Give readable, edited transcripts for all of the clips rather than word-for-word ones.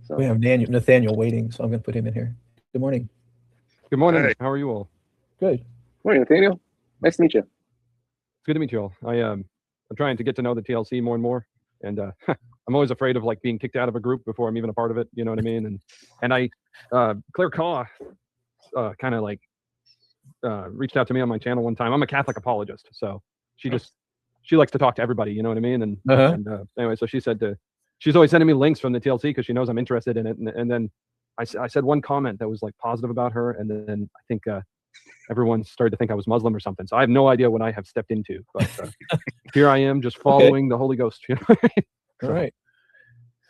So We have Nathaniel waiting, so I'm going to put him in here. Good morning. Good morning. Hi. How are you all? Good. morning, Nathaniel. Nice to meet you. It's good to meet you all. I'm trying to get to know the TLC more and more, and I'm always afraid of like being kicked out of a group before I'm even a part of it. You know what I mean? And I Claire Kaw kind of like reached out to me on my channel one time. I'm a Catholic apologist, so she likes to talk to everybody. You know what I mean? And anyway, so she said she's always sending me links from the TLC because she knows I'm interested in it. And then I said one comment that was like positive about her, and then I think everyone started to think I was Muslim or something. So I have no idea what I have stepped into, but here I am just following the Holy Ghost. You know? All right.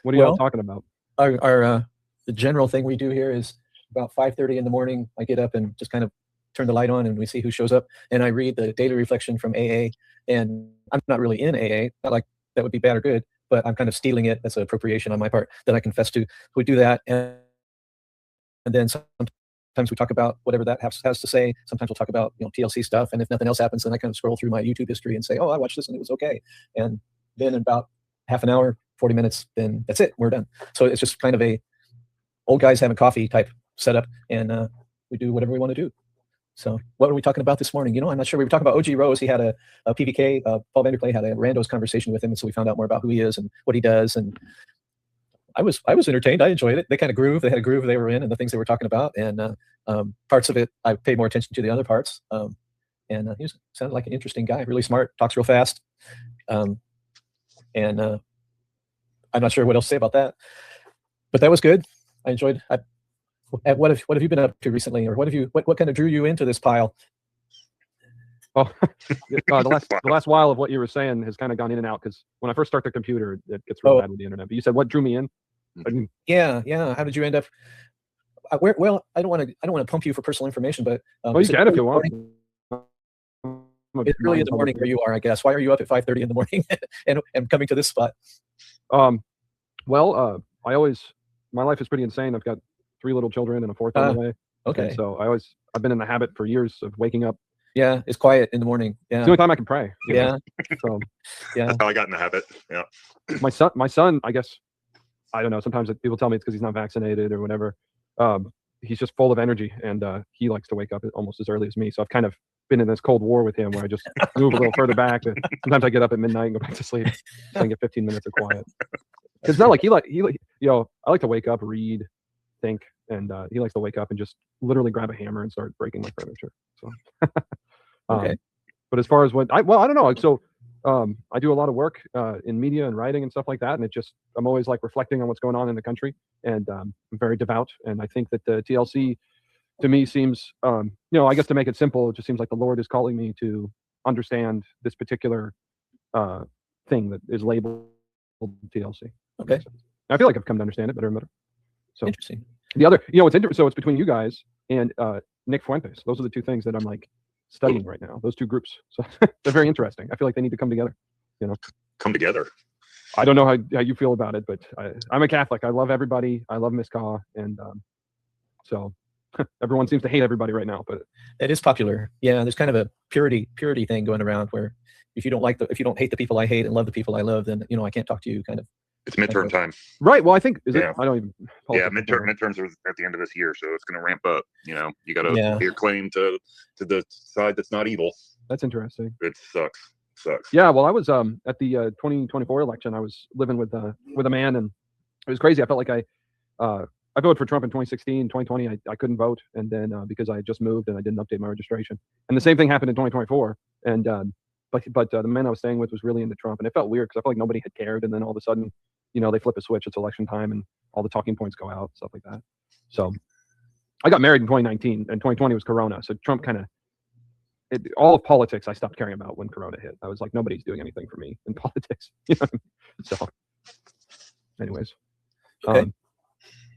What are y'all talking about? Our the general thing we do here is about 5:30 in the morning. I get up and just kind of turn the light on, and we see who shows up. And I read the daily reflection from AA. And I'm not really in AA. Not like that would be bad or good, but I'm kind of stealing it. That's an appropriation on my part that I confess to. We do that, and then sometimes we talk about whatever that has to say. Sometimes we'll talk about TLC stuff, and if nothing else happens, then I kind of scroll through my YouTube history and say, oh, I watched this and it was okay. And then in about half an hour, 40 minutes, then that's it. We're done. So it's just kind of a old guys having coffee type setup, and we do whatever we want to do. So what are we talking about this morning? I'm not sure. We were talking about OG Rose. He had a PVK. Paul Vanderklay had a randos conversation with him, and so we found out more about who he is and what he does. And I was entertained. I enjoyed it. They kind of groove. They had a groove they were in, and the things they were talking about. And parts of it, I paid more attention to the other parts. And he sounded like an interesting guy. Really smart. Talks real fast. And I'm not sure what else to say about that. But that was good. I enjoyed. What have you been up to recently, or what kind of drew you into this pile? Oh, the last while of what you were saying has kind of gone in and out, because when I first start the computer, it gets real bad with the internet. But you said what drew me in? Yeah. How did you end up? Well, I don't want to pump you for personal information, but you can if you want. It's early in the morning where you are, I guess. Why are you up at 5:30 in the morning and coming to this spot? Well, my life is pretty insane. I've got 3 little children and a 4th on the way. Okay. And so I've been in the habit for years of waking up. Yeah, it's quiet in the morning. Yeah. It's the only time I can pray. Yeah. So yeah. That's how I got in the habit. Yeah. My son, I guess, I don't know. Sometimes people tell me it's because he's not vaccinated or whatever. He's just full of energy, and he likes to wake up almost as early as me. So I've kind of been in this cold war with him where I just move a little further back. Sometimes I get up at midnight and go back to sleep so I can get 15 minutes of quiet. It's not like I like to wake up, read, think, and he likes to wake up and just literally grab a hammer and start breaking my furniture. So okay. But as far as I don't know. So I do a lot of work in media and writing and stuff like that, and I'm always like reflecting on what's going on in the country, and I'm very devout, and I think that the TLC to me seems I guess to make it simple, it just seems like the Lord is calling me to understand this particular thing that is labeled TLC. Okay. I feel like I've come to understand it better and better. So interesting. The other, it's interesting. So it's between you guys and Nick Fuentes. Those are the 2 things that I'm like studying right now. Those 2 groups. So they're very interesting. I feel like they need to come together. Come together. I don't know how you feel about it, but I'm a Catholic. I love everybody. I love Miss Kaw, and so everyone seems to hate everybody right now. But it is popular. Yeah, there's kind of a purity thing going around where if you don't hate the people I hate and love the people I love, then I can't talk to you. Kind of. It's midterm time. Right. Well, I think it. I don't even. Yeah, midterms are at the end of this year, so it's going to ramp up. You got to lay your claim to the side that's not evil. That's interesting. It sucks. Yeah. Well, I was at the 2024 election. I was living with a man, and it was crazy. I felt like I voted for Trump in 2016. 2020, I couldn't vote, and then because I had just moved and I didn't update my registration, and the same thing happened in 2024. And but the man I was staying with was really into Trump, and it felt weird because I felt like nobody had cared, and then all of a sudden, they flip a switch. It's election time, and all the talking points go out, stuff like that. So I got married in 2019, and 2020 was Corona. So Trump all of politics I stopped caring about when Corona hit. I was like, nobody's doing anything for me in politics. So anyways, okay.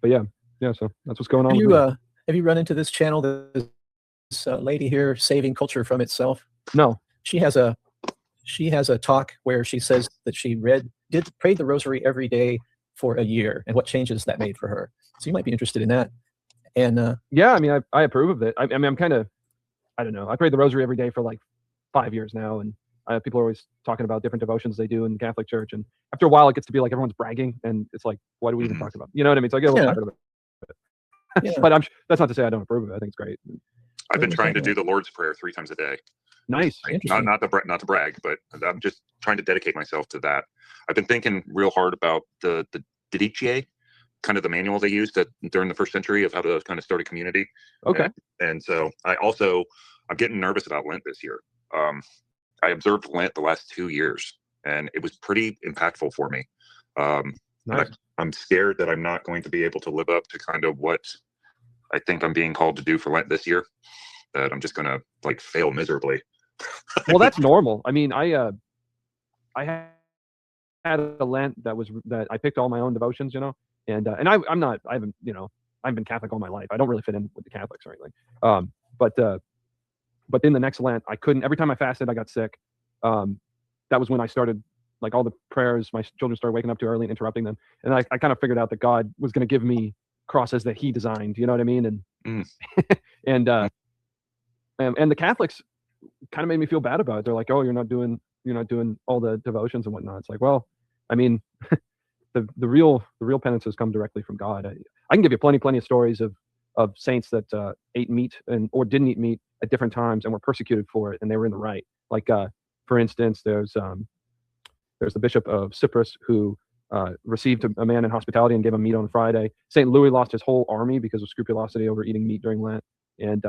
But yeah. So that's what's going on. Have you run into this channel, this lady here, Saving Culture from Itself? No. She has a talk where she says that she prayed the rosary every day for a year, and what changes that made for her. So you might be interested in that. And yeah, I mean, I approve of it. I mean, I'm kind of, I don't know. I prayed the rosary every day for like 5 years now, and People are always talking about different devotions they do in the Catholic Church, and after a while, it gets to be like everyone's bragging, and it's like, why do we even talk about? You know what I mean? So I get a little tired of it. But that's not to say I don't approve of it. I think it's great. I've been trying to do the Lord's Prayer 3 times a day. Nice. Not to brag, but I'm just trying to dedicate myself to that. I've been thinking real hard about the Didache, kind of the manual they used during the 1st century of how to kind of start a community. Okay. And so I'm getting nervous about Lent this year. I observed Lent the last 2 years, and it was pretty impactful for me. Nice. I'm scared that I'm not going to be able to live up to kind of what I think I'm being called to do for Lent this year. That I'm just going to like fail miserably. Well, that's normal. I mean, I had a Lent that I picked all my own devotions, and I haven't been Catholic all my life. I don't really fit in with the Catholics or anything. But in the next Lent, I couldn't. Every time I fasted, I got sick. That was when I started, like, all the prayers my children started waking up too early and interrupting them. And I kind of figured out that God was going to give me crosses that He designed. You know what I mean? And and the Catholics kind of made me feel bad about it. They're like, "Oh, you're not doing all the devotions and whatnot." It's like, well, I mean, the real penances come directly from God. I can give you plenty of stories of saints that ate meat or didn't eat meat at different times and were persecuted for it, and they were in the right. Like, for instance, there's the Bishop of Cyprus who received a man in hospitality and gave him meat on Friday. St. Louis lost his whole army because of scrupulosity over eating meat during Lent. And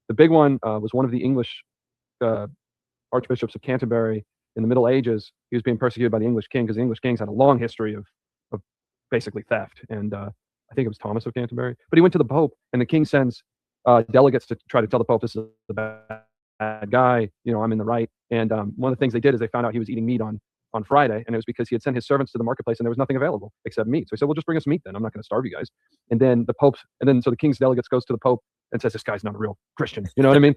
the big one was one of the English archbishops of Canterbury in the Middle Ages. He was being persecuted by the English king because the English kings had a long history of basically theft. And I think it was Thomas of Canterbury. But he went to the Pope, and the king sends delegates to try to tell the Pope, this is a bad guy, I'm in the right. And one of the things they did is they found out he was eating meat on Friday, and it was because he had sent his servants to the marketplace and there was nothing available except meat. So he said, well, just bring us meat then. I'm not going to starve you guys. And then so the king's delegates goes to the Pope and says, this guy's not a real Christian. You know what I mean?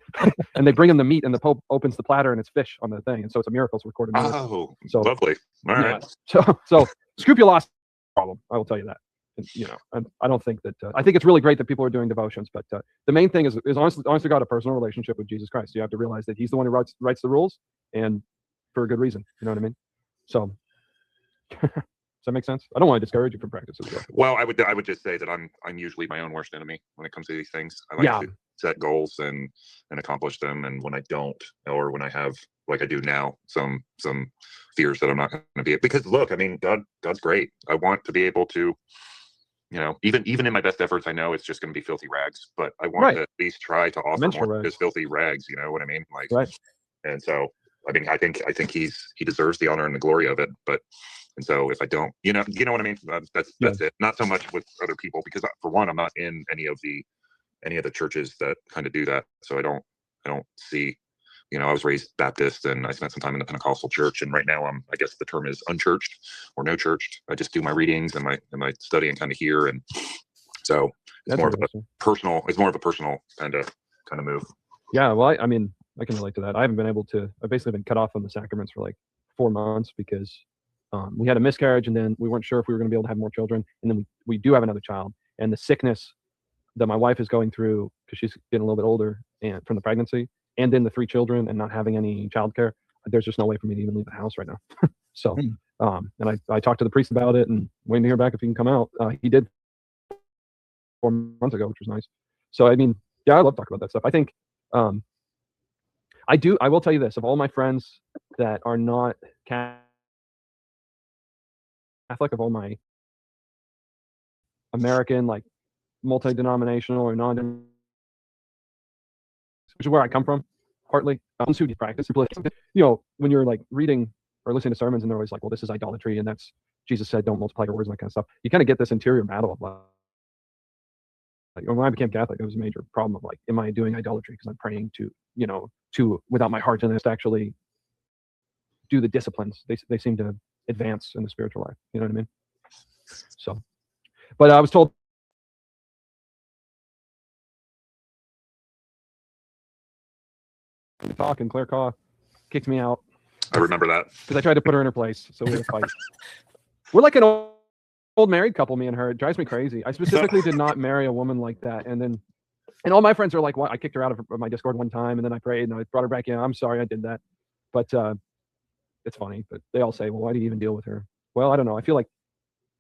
And they bring him the meat, and the Pope opens the platter and it's fish on the thing. And so it's a miracle. It's recorded. Oh, so lovely. All right. So scrupulosity problem. I will tell you that. And, I don't think that. I think it's really great that people are doing devotions, but the main thing is honestly got a personal relationship with Jesus Christ. You have to realize that He's the one who writes the rules, and for a good reason. You know what I mean? So, does that make sense? I don't want to discourage you from practice as well. Well, I would just say that I'm usually my own worst enemy when it comes to these things. I like to set goals and accomplish them, and when I don't, or when I have, like I do now, some fears that I'm not going to be. Because look, I mean, God's great. I want to be able to, even in my best efforts, I know it's just going to be filthy rags, but I want to at least try to offer more than just filthy rags. You know what I mean? Like, right. And so, I mean, I think he deserves the honor and the glory of it. And so if I don't, you know what I mean? That's it. Not so much with other people, because for one, I'm not in any of the churches that kind of do that. So I don't see, I was raised Baptist, and I spent some time in the Pentecostal church. And right now I guess the term is unchurched or no churched. I just do my readings and my studying kind of here. And so it's more of a personal kind of move. Yeah. Well, I mean, I can relate to that. I haven't been able to. I've basically been cut off from the sacraments for like 4 months because we had a miscarriage, and then we weren't sure if we were going to be able to have more children. And then we do have another child, and the sickness that my wife is going through because she's getting a little bit older and from the pregnancy, and then the 3 children and not having any childcare. There's just no way for me to even leave the house right now. So, and I talked to the priest about it and waiting to hear back if he can come out. He did 4 months ago, which was nice. So, I mean, yeah, I love talking about that stuff. I think. I will tell you this, of all my friends that are not Catholic, of all my American, like, multi-denominational or non, which is where I come from, partly, ones who practice, when you're like reading or listening to sermons and they're always like, well, this is idolatry, and that's, Jesus said, don't multiply your words and that kind of stuff. You kind of get this interior battle of like, when I became Catholic, it was a major problem of like, am I doing idolatry because I'm praying to without my heart, and it's to actually do the disciplines. They seem to advance in the spiritual life. You know what I mean? So, but I was told to talk, and Claire Caw kicked me out. I remember that because I tried to put her in her place. So we had a fight. We're like an old married couple, me and her. It drives me crazy. I specifically did not marry a woman like that. And all my friends are like, "What? I kicked her out of my Discord one time, and then I prayed, and I brought her back in. I'm sorry, I did that." But it's funny, but they all say, well, why do you even deal with her? Well, I don't know. I feel like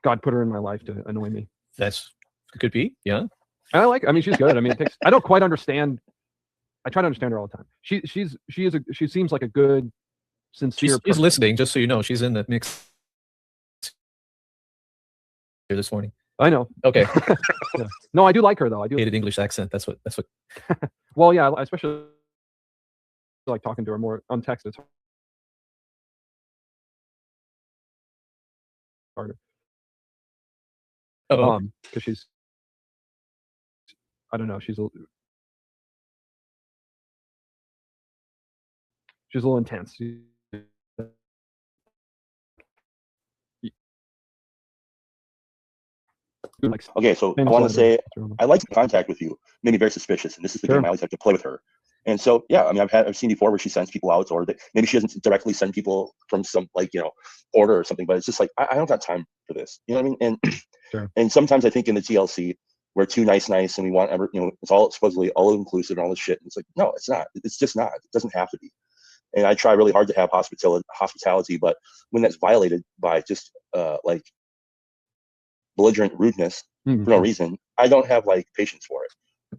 God put her in my life to annoy me. That's could be. Yeah. I mean, she's good. I mean, it takes, I don't quite understand. I try to understand her all the time. She seems like a good, sincere She's person. listening, just so you know. She's in the mix here this morning. I know. Okay. Yeah. No, I do like her though. I do. Hated English accent. That's what. Well, yeah, I especially like talking to her more on text. It's harder. Oh, Because she's, I don't know, she's a little intense. Like, Okay, so I famous want to say celebrity. I like the contact with you. Made me very suspicious, and this is the Sure. game I always like to play with her. And so, yeah, I mean, I've seen before where she sends people out, or maybe she doesn't directly send people from some order or something, but it's just like I don't got time for this. You know what I mean? And Sure. and sometimes I think in the TLC we're too nice, and we want it's all supposedly all inclusive and all this shit. And it's like, no, it's not. It's just not. It doesn't have to be. And I try really hard to have hospitality, but when that's violated by just like belligerent rudeness Mhm. for no reason, I don't have like patience for it.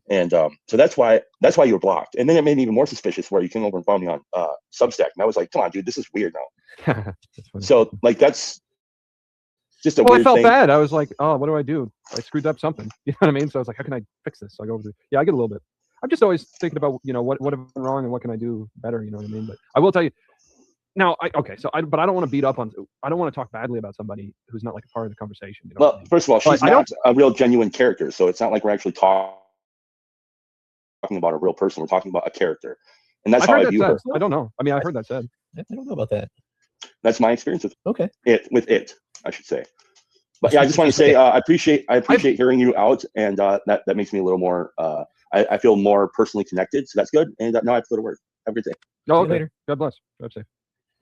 And so that's why you were blocked. And then it made me even more suspicious where you came over and found me on Substack, and I was like, come on, dude, this is weird now. That's funny. So like that's just a Well, I weird felt thing. bad. I was like, oh, what do I do? I screwed up something. You know what I mean? So I was like, how can I fix this? So I go over to, yeah, I get a little bit. I'm just always thinking about, what have I done wrong and what can I do better? You know what I mean? But I will tell you now, but I don't want to beat up on, I don't want to talk badly about somebody who's not like a part of the conversation. You know what I Well, mean? first of all, she's I not a real genuine character, so it's not like we're actually talking about a real person. We're talking about a character, and that's I've how heard I that view said. her. I don't know. I mean, I've heard that said. I don't know about that. That's my experience with Okay. it, I should say. But yeah, I just want to say I appreciate hearing you out, and that makes me a little more. I feel more personally connected, so that's good. And now I have to go to work. Have a good day. No, See you okay. later. God bless. Drive safe.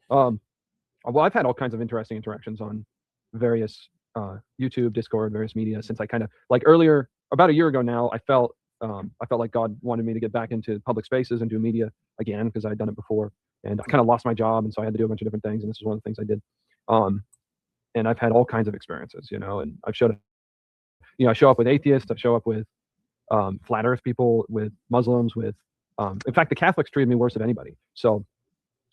Well, I've had all kinds of interesting interactions on various YouTube, Discord, various media since I kind of like earlier, about a year ago now. I felt like God wanted me to get back into public spaces and do media again because I had done it before, and I kind of lost my job, and so I had to do a bunch of different things, and this is one of the things I did. And I've had all kinds of experiences, and I've showed, I show up with atheists, I show up with flat Earth people, with Muslims, with in fact, the Catholics treated me worse than anybody. So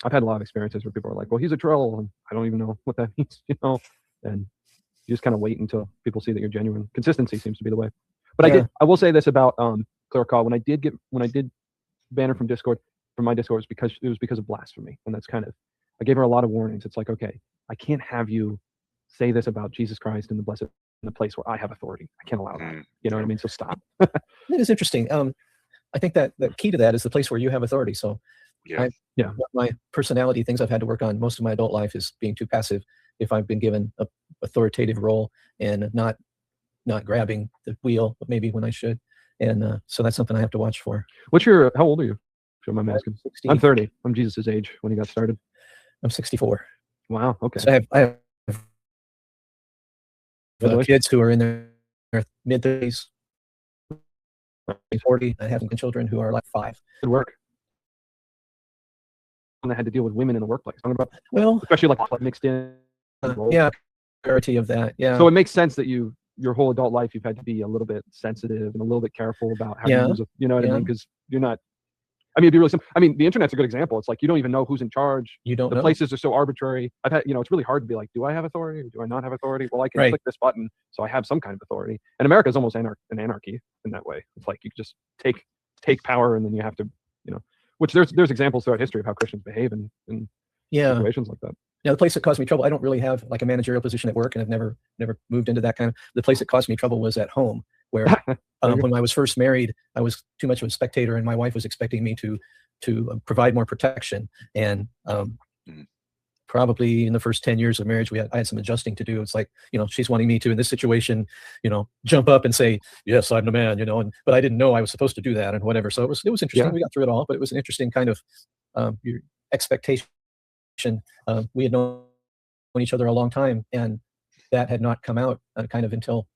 I've had a lot of experiences where people are like, well, he's a troll, and I don't even know what that means, and you just kind of wait until people see that you're genuine. Consistency seems to be the way. But Yeah. I will say this about Clara Call. When I did ban her from Discord, from my Discord, it was because of blasphemy. And that's kind of, I gave her a lot of warnings. It's like, okay, I can't have you say this about Jesus Christ and the blessed in a place where I have authority. I can't allow that. You know what I mean? So stop. That is interesting. I think that the key to that is the place where you have authority. So Yeah. my personality, things I've had to work on most of my adult life is being too passive if I've been given a authoritative role and not grabbing the wheel maybe when I should. And so that's something I have to watch for. How old are you? If you don't mind me asking. 60, I'm 30. I'm Jesus's age when he got started. I'm 64. Wow. Okay. So I have Congratulations. kids who are in their mid-30s, 40. I have children who are like 5. Good work. And I had to deal with women in the workplace. Talking about, Well, especially like mixed in. yeah, clarity of that. Yeah. So it makes sense that your whole adult life you've had to be a little bit sensitive and a little bit careful about how Yeah. you use it. You know what I Yeah. mean? Because you're not. I mean, it'd be really simple. I mean, the internet's a good example. It's like you don't even know who's in charge. You don't The know. places are so arbitrary. I've had, it's really hard to be like, do I have authority or do I not have authority? Well, I can Right. click this button, so I have some kind of authority. And America is almost an anarchy in that way. It's like you just take power, and then you have to, which there's examples throughout history of how Christians behave in Yeah. situations like that. Now, the place that caused me trouble, I don't really have like a managerial position at work, and I've never moved into that kind of. The place that caused me trouble was at home, where when I was first married, I was too much of a spectator, and my wife was expecting me to provide more protection. And probably in the first 10 years of marriage, I had some adjusting to do. It's like, she's wanting me to, in this situation, jump up and say, yes, I'm the man, but I didn't know I was supposed to do that and whatever. So it was interesting. Yeah. We got through it all, but it was an interesting kind of your expectation. We had known each other a long time, and that had not come out kind of until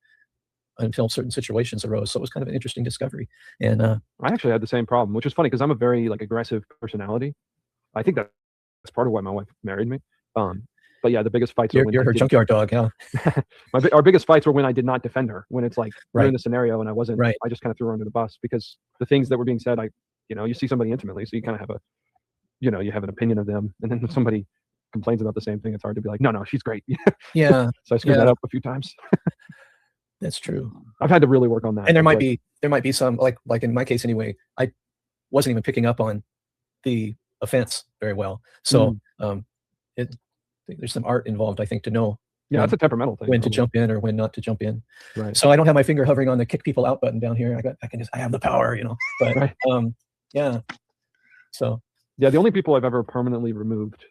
certain situations arose. So it was kind of an interesting discovery. And I actually had the same problem, which is funny because I'm a very aggressive personality. I think that's part of why my wife married me. But yeah, the biggest fights are You're, when you're I her didn't- junkyard dog, yeah. our biggest fights were when I did not defend her. When it's like we're Right. in the scenario and I wasn't, Right. I just kind of threw her under the bus because the things that were being said, you see somebody intimately, so you kind of have you have an opinion of them, and then when somebody complains about the same thing, it's hard to be like, no, she's great. Yeah, So I screwed Yeah. that up a few times. that's true. I've had to really work on that. And there It's might be some, like in my case anyway, I wasn't even picking up on the offense very well. So there's some art involved, I think, to know yeah, that's a temperamental thing. when to probably. jump in or when not to jump in. Right. So I don't have my finger hovering on the kick people out button down here. I have the power, But Right. yeah. So Yeah, the only people I've ever permanently removed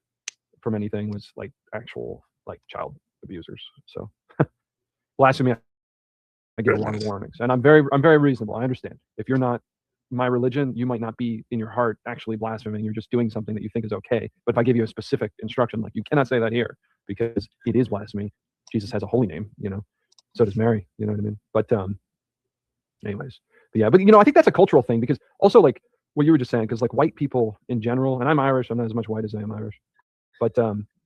from anything was like actual like child abusers. So blasphemy, I give a lot of Goodness. warnings, and I'm very reasonable. I understand if you're not my religion, you might not be in your heart actually blaspheming. You're just doing something that you think is okay. But if I give you a specific instruction, like you cannot say that here because it is blasphemy. Jesus has a holy name, So does Mary. You know what I mean? But anyways, I think that's a cultural thing because also like what you were just saying, because like white people in general, and I'm Irish, I'm not as much white as I am Irish, but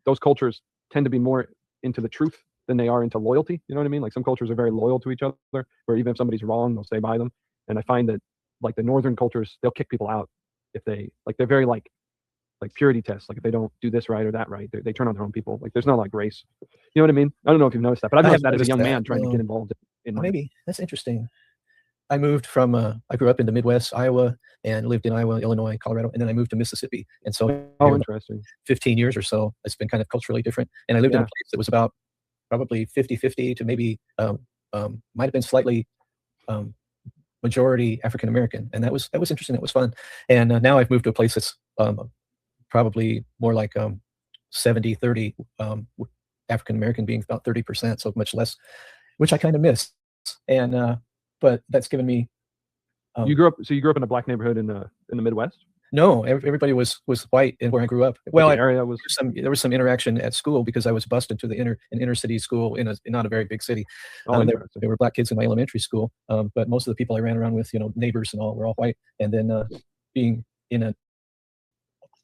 those cultures tend to be more into the truth than they are into loyalty. You know what I mean? Like some cultures are very loyal to each other, where even if somebody's wrong, they'll stay by them. And I find that like the northern cultures, they'll kick people out if they're very like purity tests. Like if they don't do this right or that right, they turn on their own people. Like there's no like race. You know what I mean? I don't know if you've noticed that, but I've I noticed have that as a noticed young that, man trying to no. get involved in my maybe that's interesting. I moved from I grew up in the Midwest, Iowa, and lived in Iowa, Illinois, Colorado, and then I moved to Mississippi. And so Oh, for interesting. 15 years or so, it's been kind of culturally different. And I lived in a Yeah. place that was about probably 50-50 to maybe might have been slightly majority African American, and that was interesting. That was fun. And now I've moved to a place that's probably more like 70-30, African American being about 30%, so much less, which I kind of miss. And but that's given me. You grew up in a black neighborhood in the Midwest? No, everybody was white in where I grew up. Well, the area was there was some interaction at school because I was bused into an inner city school in not a very big city. interesting. There were black kids in my elementary school, but most of the people I ran around with, neighbors and all, were all white. And then being in a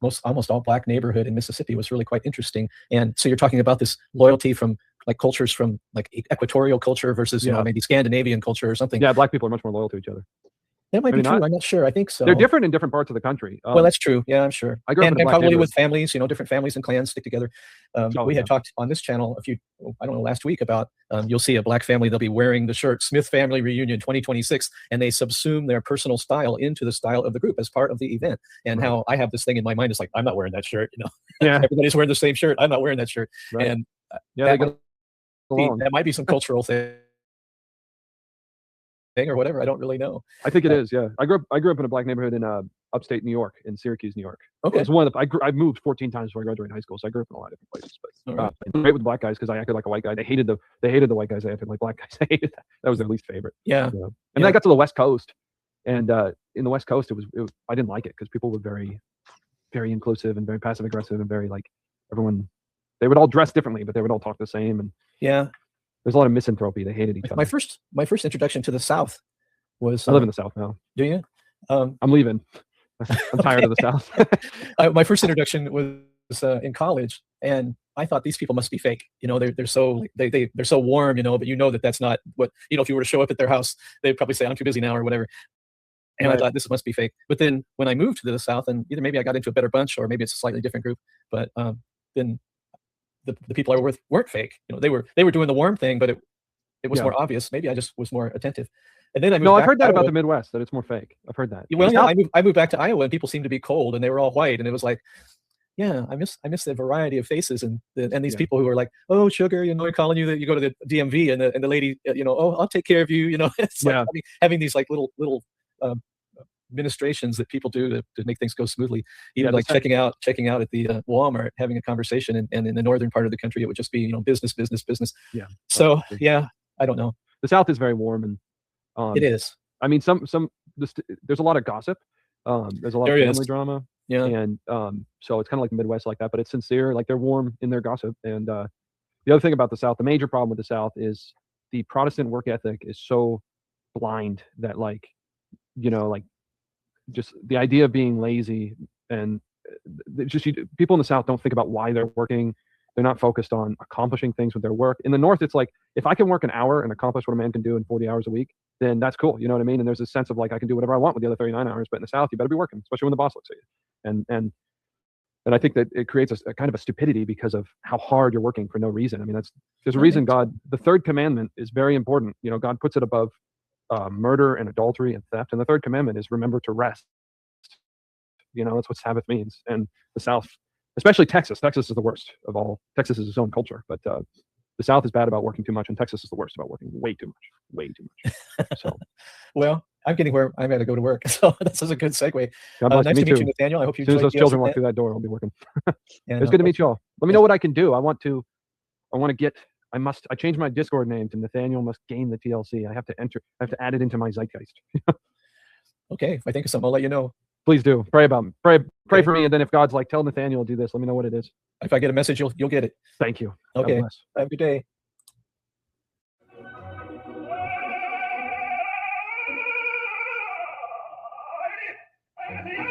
almost all black neighborhood in Mississippi was really quite interesting. And so you're talking about this loyalty from like cultures from like equatorial culture versus maybe Scandinavian culture or something. Yeah, black people are much more loyal to each other. That might Maybe be true. not. I'm not sure. I think so. They're different in different parts of the country. Well, that's true. Yeah, I'm sure. I grew up in a and black probably neighborhood. with families, different families and clans stick together. We had talked on this channel last week about you'll see a black family, they'll be wearing the shirt Smith Family Reunion 2026, and they subsume their personal style into the style of the group as part of the event. And how I have this thing in my mind, it's like, I'm not wearing that shirt. Yeah. Everybody's wearing the same shirt. I'm not wearing that shirt. Right. And Yeah, that might be some cultural thing or whatever. I don't really know. I think it is. Yeah, I grew up in a black neighborhood in upstate New York, in Syracuse, New York. Okay. It's one of the, I moved 14 times before I graduated high school, so I grew up in a lot of different places. But All right. great with black guys because I acted like a white guy. They hated the white guys. I acted like black guys. They hated that. That was their least favorite. Yeah. And then I got to the West Coast, and in the West Coast, it was I didn't like it because people were very, very inclusive and very passive aggressive and very like everyone. They would all dress differently, but they would all talk the same. And Yeah. there's a lot of misanthropy. They hated each other. My first introduction to the South was. I live in the South now. Do you? I'm leaving. I'm tired of the South. My first introduction was in college, and I thought these people must be fake. They're so they're so warm, but that's not what if you were to show up at their house, they'd probably say I'm too busy now or whatever. And I thought this must be fake. But then when I moved to the South, and either maybe I got into a better bunch or maybe it's a slightly different group, but then the people I were with weren't fake. They were doing the warm thing, but it was more obvious. Maybe I just was more attentive. And then I moved No, back I've heard that to about Iowa. the Midwest, that it's more fake. I've heard that. Well, yeah, I moved back to Iowa, and people seemed to be cold, and they were all white, and it was like, yeah, I miss the variety of faces and these people who are like, oh, sugar, calling you that you go to the DMV, and the lady, oh, I'll take care of you, It's like having these like little administrations that people do to make things go smoothly. Even like checking out at the Walmart, having a conversation, and in the northern part of the country, it would just be business. Yeah. So yeah, I don't know. The South is very warm and. It is. I mean, there's a lot of gossip. There's a lot of family drama. Yeah. And so it's kind of like the Midwest like that, but it's sincere. Like they're warm in their gossip. And the other thing about the South, the major problem with the South is the Protestant work ethic is so blind that just the idea of being lazy and just people in the South don't think about why they're working. They're not focused on accomplishing things with their work. In the North, it's like, if I can work an hour and accomplish what a man can do in 40 hours a week, then that's cool. You know what I mean? And there's a sense of like, I can do whatever I want with the other 39 hours. But in the South, you better be working, especially when the boss looks at you. And I think that it creates a kind of a stupidity because of how hard you're working for no reason. I mean, there's a reason the third commandment is very important. You know, God puts it above murder and adultery and theft. And the third commandment is remember to rest. You know, that's what Sabbath means. And the South, especially Texas is the worst of all. Texas is its own culture, but the South is bad about working too much, and Texas is the worst about working way too much. So, Well, I'm getting where I'm going to go to work. So this is a good segue. God bless Nice you. to meet you, Nathaniel. I hope you As soon as enjoyed those the children LC walk through that door, I'll be working. and, It's good to meet you all. Let me know yes. what I can do. I changed my Discord name to Nathaniel Must Gain the TLC. I have to add it into my zeitgeist. Okay, if I think of something, I'll let you know. Please do. Pray Okay. for me. And then if God's like, tell Nathaniel to do this, let me know what it is. If I get a message, you'll get it. Thank you. God Okay. bless. Have a good day. Alrighty.